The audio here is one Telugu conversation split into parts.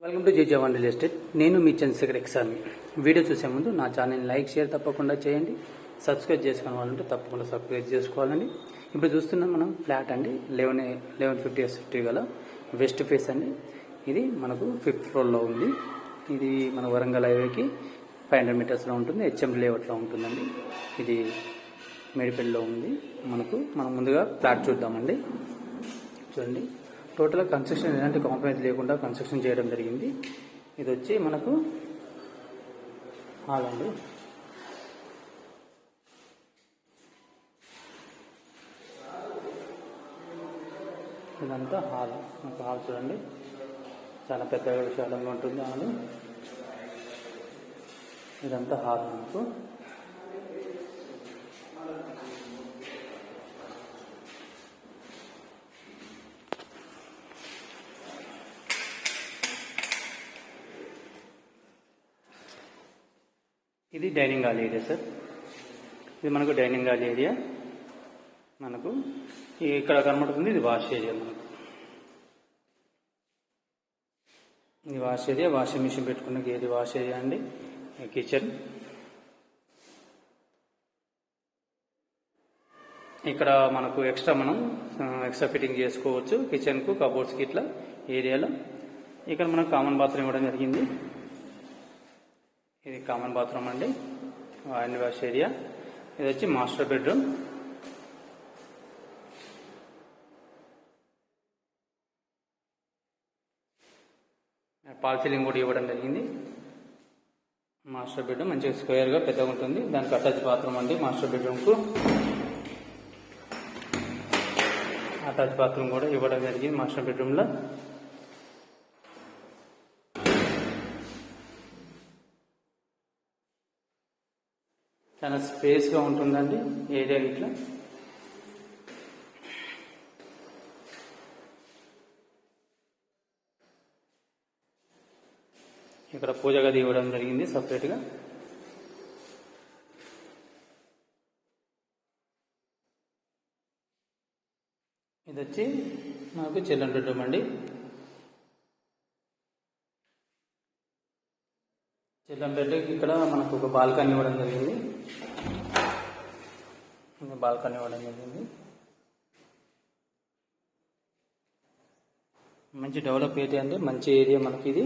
Welcome to Jejavan real estate. నేను మీ చంద్రశేఖర్ ఎక్సామి. వీడియో చూసే ముందు నా ఛానల్ లైక్ షేర్ తప్పకుండా చేయండి. సబ్స్క్రైబ్ చేసుకునే వాళ్ళంటే తప్పకుండా సబ్స్క్రైబ్ చేసుకోవాలండి. ఇప్పుడు చూస్తున్నాం మనం ఫ్లాట్ అండి 1150 SFT గల వెస్ట్ ఫేస్ అండి. ఇది మనకు 5th ఫ్లోర్లో ఉంది. ఇది మన వరంగల్ హైవేకి 500 మీటర్స్లో ఉంటుంది. HM లేఅవుట్లో ఉంటుందండి. ఇది మేడిపల్లిలో ఉంది. మనం ముందుగా ఫ్లాట్ చూద్దామండి. చూడండి, టోటల్గా కన్స్ట్రక్షన్ ఎలాంటి కాంప్రమైజ్ లేకుండా కన్స్ట్రక్షన్ చేయడం జరిగింది. ఇది వచ్చి మనకు హాల్ అండి. ఇదంతా హాల్. మనకు హాల్ చూడండి, చాలా పెద్దగా విశాలంగా ఉంటుంది హాల్. ఇదంతా హాల్. మనకు ఇది డైనింగ్ హాల్ ఏరియా సార్. ఇది మనకు డైనింగ్ హాల్ ఏరియా. మనకు ఇక్కడ కనబడుతుంది. ఇది వాష్ ఏరియా. మనకు ఇది వాష్ ఏరియా. వాషింగ్ మిషన్ పెట్టుకున్న ఇది వాష్ ఏరియా అండి. కిచెన్. ఇక్కడ మనకు మనం ఎక్స్ట్రా ఫిట్టింగ్ చేసుకోవచ్చు కిచెన్కు, కబోర్డ్స్కి ఇట్లా ఏరియాలో. ఇక్కడ మనకు కామన్ బాత్రూమ్ ఇవ్వడం జరిగింది. ఇది కామన్ బాత్రూమ్ అండి, హ్యాండ్ వాష్ ఏరియా. ఇది వచ్చి మాస్టర్ బెడ్రూమ్. ఫాల్ సీలింగ్ కూడా ఇవ్వడం జరిగింది. మాస్టర్ బెడ్రూమ్ మంచిగా స్క్వేర్గా పెద్దగా ఉంటుంది. దానికి అటాచ్ బాత్రూమ్ అండి. మాస్టర్ బెడ్రూమ్కు అటాచ్ బాత్రూమ్ కూడా ఇవ్వడం జరిగింది మాస్టర్ బెడ్రూమ్లో. చాలా స్పేస్గా ఉంటుందండి ఏరియా. ఇట్లా ఇక్కడ పూజ గది ఇవ్వడం జరిగింది సపరేట్గా. ఇది వచ్చి నాకు చిల్డ్రన్ బెడ్రూమ్ అండి. చిల్డ్రన్ బెడ్రూమ్ ఇక్కడ మనకు ఒక బాల్కనీ ఇవ్వడం జరిగింది. మంచి డెవలప్ ఏరియా అండి. మంచి ఏరియా మనకి ఇది.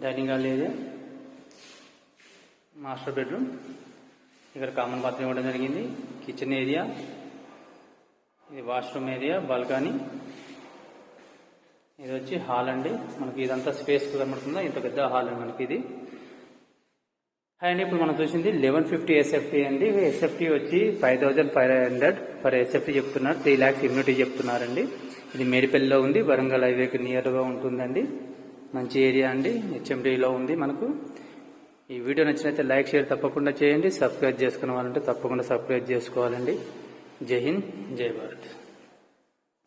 Dining hall area, master bedroom. ఇక్కడ కామన్ బాత్రూమ్ ఇవ్వడం జరిగింది. కిచెన్ ఏరియా, ఇది వాష్రూమ్ ఏరియా, బాల్కనీ. ఇది వచ్చి హాల్ అండి. మనకి ఇదంతా స్పేస్ కనబడుతుందా, ఇంత పెద్ద హాల్ అండి మనకి ఇది. అండ్ ఇప్పుడు మనం చూసింది 1150 SFT అండి. SFT వచ్చి 5500 ఫర్ SFT చెప్తున్నారు. 3 lakhs ఇమ్యూనిటీ చెప్తున్నారండి. ఇది మేడిపల్లిలో ఉంది, వరంగల్ హైవేకి నియర్గా ఉంటుందండి. మంచి ఏరియా అండి, HMDలో ఉంది మనకు. ఈ వీడియో నచ్చినైతే లైక్ షేర్ తప్పకుండా చేయండి. సబ్స్క్రైబ్ చేసుకునే వాళ్ళంటే తప్పకుండా సబ్స్క్రైబ్ చేసుకోవాలండి. జై హింద్, జై భారత్.